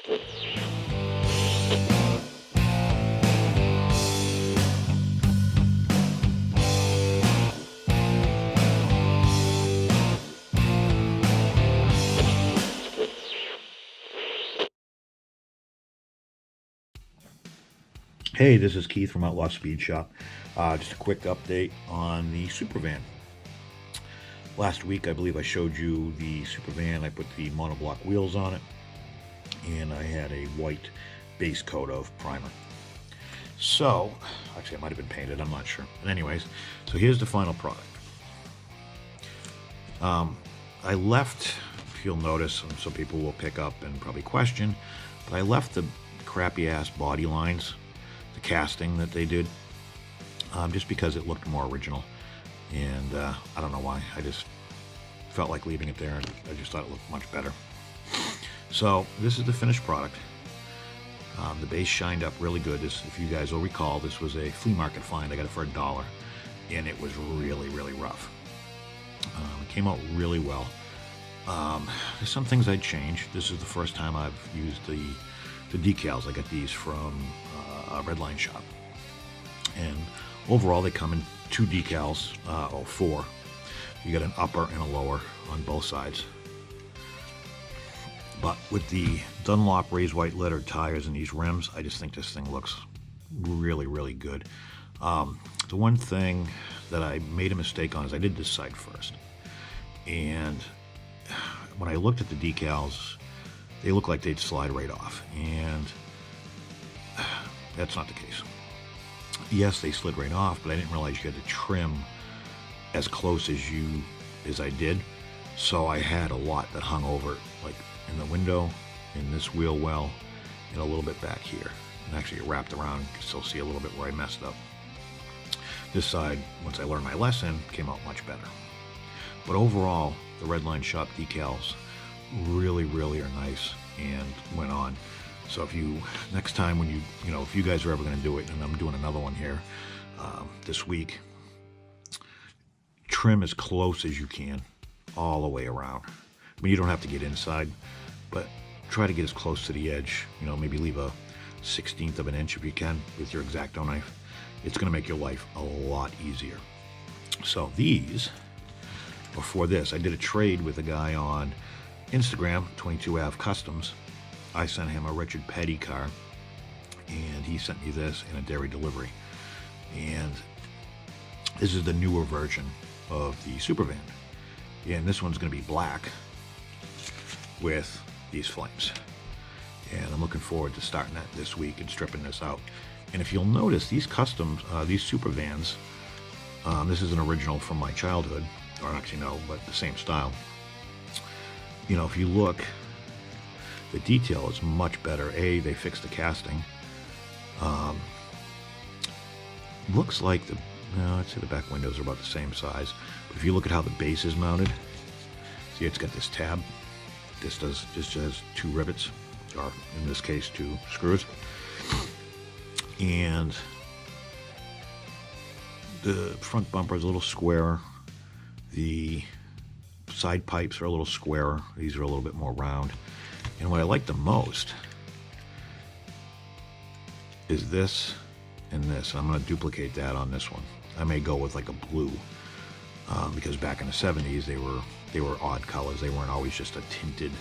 Hey, this is Keith from Outlaw Speed Shop. Just a quick update on the Supervan. Last week, I believe I showed you the Supervan. I put the monoblock wheels on it, and I had a white base coat of primer. So, actually, it might have been painted. I'm not sure. But anyways, so here's the final product. I left, if you'll notice, and some people will pick up and probably question, but I left the crappy-ass body lines, the casting that they did, just because it looked more original. And I don't know why. I just felt like leaving it there, and I just thought it looked much better. So this is the finished product. The base shined up really good. This, if you guys will recall, this was a flea market find. I got it for $1, and it was really, really rough. It came out really well. There's some things I'd change. This is the first time I've used the decals. I got these from a Redline shop, and overall they come in 2 decals, 4. You got an upper and a lower on both sides. But with the Dunlop raised white lettered tires and these rims, I just think this thing looks really, really good. The one thing that I made a mistake on is I did this side first, and when I looked at the decals, they look like they'd slide right off, and that's not the case. Yes, they slid right off, but I didn't realize you had to trim as close as I did, so I had a lot that hung over, like in the window, in this wheel well, and a little bit back here. And actually it wrapped around. You can still see a little bit where I messed up. This side, once I learned my lesson, came out much better. But overall, the Redline shop decals really, really are nice and went on. So if you, next time when you know, if you guys are ever going to do it, and I'm doing another one here this week, trim as close as you can all the way around. I mean, you don't have to get inside, but try to get as close to the edge. You know, maybe leave a 1/16 of an inch if you can with your X-Acto knife. It's going to make your life a lot easier. So these, before this, I did a trade with a guy on Instagram, 22Av Customs. I sent him a Richard Petty car, and he sent me this in a dairy delivery. And this is the newer version of the Supervan. And this one's going to be black with these flames. And I'm looking forward to starting that this week and stripping this out. And if you'll notice, these customs, these Supervans, this is an original from my childhood, or actually no, but the same style. You know, if you look, the detail is much better. They fixed the casting. Looks like I'd say the back windows are about the same size. But if you look at how the base is mounted, see, it's got this tab. This has 2 rivets, or in this case 2 screws. And the front bumper is a little squarer. The side pipes are a little squarer. These are a little bit more round. And what I like the most is this and this. I'm going to duplicate that on this one. I may go with like a blue, because back in the 70s they were odd colors. They weren't always just a tinted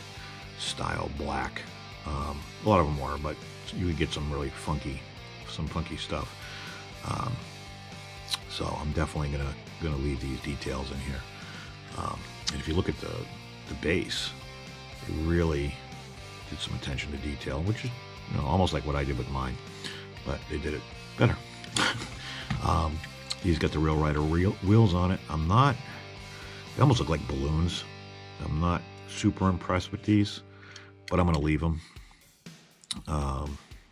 style black. A lot of them were, but you would get some really funky stuff. So I'm definitely gonna leave these details in here. And if you look at the base, it really did some attention to detail, which is, you know, almost like what I did with mine, but they did it better. He's got the Real Rider wheels on it. They almost look like balloons. I'm not super impressed with these, but I'm going to leave them. No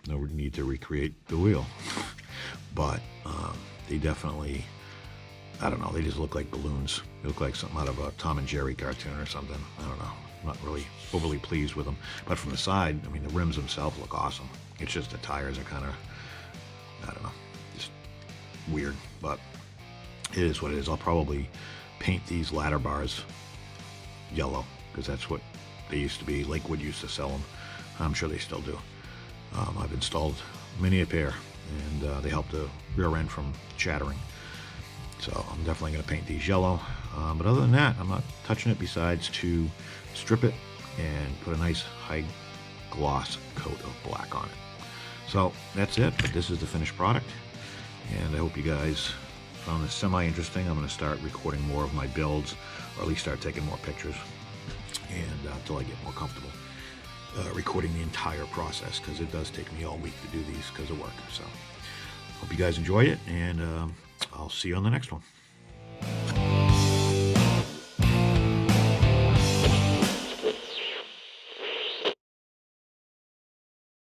need to recreate the wheel, but they definitely, I don't know, they just look like balloons. They look like something out of a Tom and Jerry cartoon or something. I don't know. I'm not really overly pleased with them. But from the side, I mean, the rims themselves look awesome. It's just the tires are kind of, I don't know, just weird. But it is what it is. I'll probably paint these ladder bars yellow, because that's what they used to be. Lakewood used to sell them. I'm sure they still do. I've installed many a pair, and they help the rear end from chattering. So I'm definitely going to paint these yellow. But other than that, I'm not touching it besides to strip it and put a nice high gloss coat of black on it. So that's it, but this is the finished product, and I hope you guys found this semi-interesting. I'm going to start recording more of my builds, or at least start taking more pictures, and until I get more comfortable recording the entire process, because it does take me all week to do these because of work. So hope you guys enjoyed it, and I'll see you on the next one.